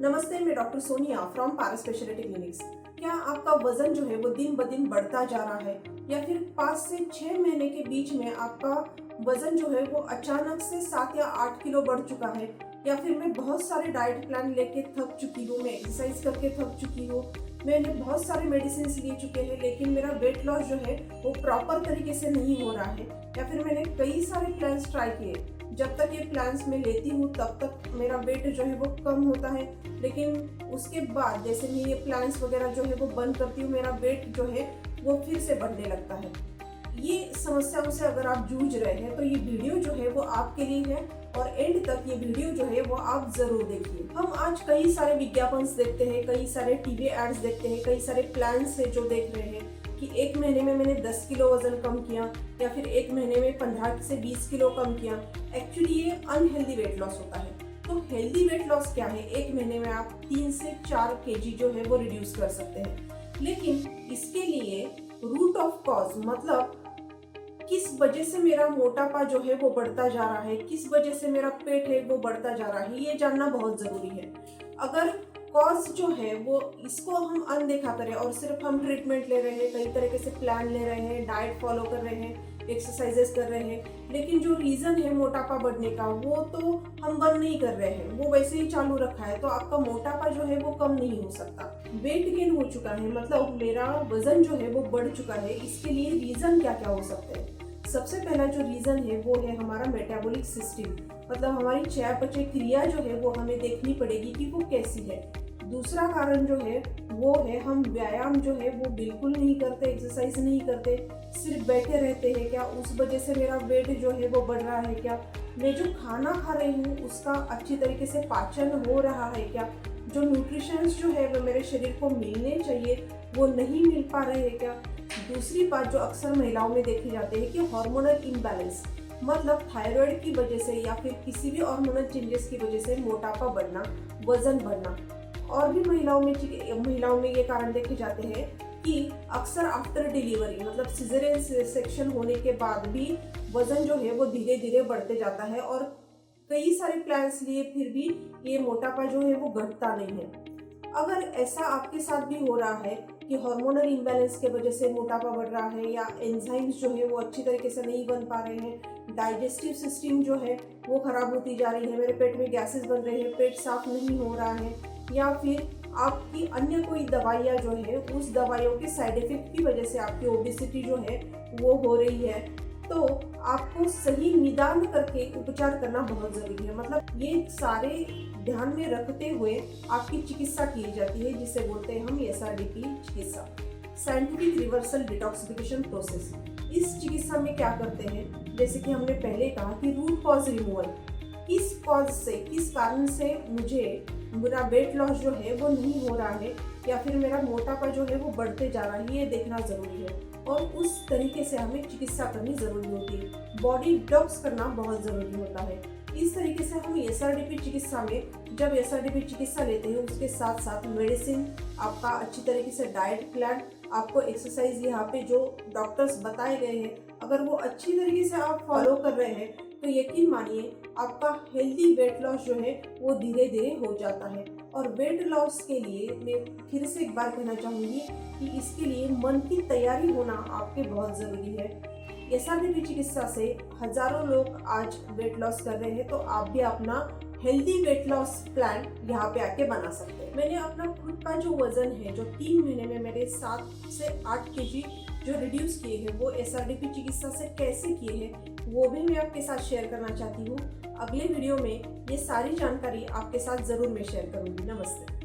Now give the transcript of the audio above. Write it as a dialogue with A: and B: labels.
A: नमस्ते, मैं doctor Sonia from पारा स्पेशलिटी क्लिनिक्स। क्या आपका वजन जो है वो दिन ब दिन बढ़ता जा रहा है या फिर 5 से 6 महीने के बीच में आपका वजन जो है वो अचानक से 7 या 8 किलो बढ़ चुका है, या फिर मैं बहुत सारे डाइट प्लान लेके थक चुकी हूँ, मैं एक्सरसाइज करके थक चुकी हूँ, मैंने बहुत सारे मेडिसिन ले चुके हैं लेकिन मेरा वेट लॉस जो है वो प्रॉपर तरीके से नहीं हो रहा है, या फिर मैंने कई सारे प्लान्स ट्राई किए, जब तक ये प्लान्स मैं लेती हूँ तब तक मेरा वेट जो है वो कम होता है, लेकिन उसके बाद जैसे मैं ये प्लान्स वगैरह जो है वो बंद करती हूँ मेरा वेट जो है वो फिर से बढ़ने लगता है। ये समस्याओं से अगर आप जूझ रहे हैं तो ये वीडियो जो है वो आपके लिए है और एंड तक ये वीडियो जो है वो आप जरूर देखिए। हम आज कई सारे विज्ञापन देखते हैं, कई सारे टीवी एड्स देखते हैं, कई सारे प्लान्स है जो देख रहे हैं कि एक महीने में मैंने 10 किलो वजन कम किया या फिर एक महीने में 15 से 20 किलो कम किया। एक्चुअली ये अनहेल्दी वेट लॉस होता है। तो हेल्दी वेट लॉस क्या है? एक महीने में आप 3 से 4 केजी जो है वो रिड्यूस कर सकते हैं, लेकिन इसके लिए रूट ऑफ कॉज मतलब किस वजह से मेरा मोटापा जो है वो बढ़ता जा रहा है, किस वजह से मेरा पेट है वो बढ़ता जा रहा है, ये जानना बहुत जरूरी है। अगर कॉज जो है वो इसको हम अनदेखा करें और सिर्फ हम ट्रीटमेंट ले रहे हैं, कई तरीके से प्लान ले रहे हैं, डाइट फॉलो कर रहे हैं, एक्सरसाइजेस कर रहे हैं, लेकिन जो रीजन है मोटापा बढ़ने का वो तो हम बंद नहीं कर रहे हैं, वो वैसे ही चालू रखा है, तो आपका मोटापा जो है वो कम नहीं हो सकता। वेट गेन हो चुका है मतलब मेरा वजन जो है वो बढ़ चुका है, इसके लिए रीजन क्या क्या हो सकते हैं? सबसे पहला जो रीजन है वो है हमारा मेटाबॉलिक सिस्टम, मतलब हमारी चयापचय क्रिया जो है वो हमें देखनी पड़ेगी कि वो कैसी है। दूसरा कारण जो है वो है हम व्यायाम जो है वो बिल्कुल नहीं करते, एक्सरसाइज नहीं करते, सिर्फ बैठे रहते हैं क्या, उस वजह से मेरा वेट जो है वो बढ़ रहा है क्या, मैं जो खाना खा रही हूँ उसका अच्छी तरीके से पाचन हो रहा है क्या, जो न्यूट्रिशंस जो है वो मेरे शरीर को मिलने चाहिए वो नहीं मिल पा रहे हैं क्या। दूसरी बात जो अक्सर महिलाओं में देखी जाती है कि हार्मोनल इम्बैलेंस, मतलब थायराइड की वजह से या फिर किसी भी हार्मोनल चेंजेस की वजह से मोटापा बढ़ना, वजन बढ़ना। और भी महिलाओं में ये कारण देखे जाते हैं कि अक्सर आफ्टर डिलीवरी मतलब सिजेरियन सेक्शन होने के बाद भी वजन जो है वो धीरे धीरे बढ़ते जाता है और कई सारे प्लान्स लिए फिर भी ये मोटापा जो है वो घटता नहीं है। अगर ऐसा आपके साथ भी हो रहा है कि हार्मोनल इम्बैलेंस के वजह से मोटापा बढ़ रहा है या एंजाइम्स जो है वो अच्छी तरीके से नहीं बन पा रहे हैं, डाइजेस्टिव सिस्टम जो है वो खराब होती जा रही है, मेरे पेट में गैसेस बन रहे हैं, पेट साफ नहीं हो रहा है, या फिर आपकी अन्य कोई दवाइयाँ जो है उस दवाइयों के साइड इफेक्ट की वजह से आपकी ओबेसिटी जो है वो हो रही है, तो आपको सही निदान करके उपचार करना बहुत जरूरी है। मतलब ये सारे ध्यान में रखते हुए आपकी चिकित्सा की जाती है, जिसे बोलते हैं हम SRDP चिकित्सा, साइंटिफिक रिवर्सल डिटॉक्सिफिकेशन प्रोसेस। इस चिकित्सा में क्या करते हैं, जैसे कि हमने पहले कहा कि रूट कॉज रिमूवल, किस कॉज से, किस कारण से मुझे मेरा वेट लॉस जो है वो नहीं हो रहा है या फिर मेरा मोटापा जो है वो बढ़ते जा रहा है, ये देखना जरूरी है और उस तरीके से हमें चिकित्सा करनी जरूरी होती है। बॉडी डिटॉक्स करना बहुत जरूरी होता है। इस तरीके से हम SRDP चिकित्सा में जब SRDP चिकित्सा लेते हैं उसके साथ साथ मेडिसिन, आपका अच्छी तरीके से डाइट प्लान, आपको एक्सरसाइज यहाँ पे जो डॉक्टर्स बताए गए हैं अगर वो अच्छी तरीके से आप फॉलो कर रहे हैं तो यकीन मानिए आपका हेल्दी वेट लॉस जो है वो धीरे धीरे हो जाता है। और वेट लॉस के लिए मैं फिर से एक बार कहना चाहूँगी कि इसके लिए मन की तैयारी होना आपके बहुत ज़रूरी है। SRDP चिकित्सा से हजारों लोग आज वेट लॉस कर रहे हैं, तो आप भी अपना हेल्दी वेट लॉस प्लान यहाँ पे आके बना सकते हैं। मैंने अपना खुद का जो वजन है जो 3 महीने में मेरे 7 से 8 केजी जो रिड्यूस किए हैं वो SRDP चिकित्सा से कैसे किए हैं वो भी मैं आपके साथ शेयर करना चाहती हूँ। अगले वीडियो में ये सारी जानकारी आपके साथ जरूर मैं शेयर करूँगी। नमस्ते।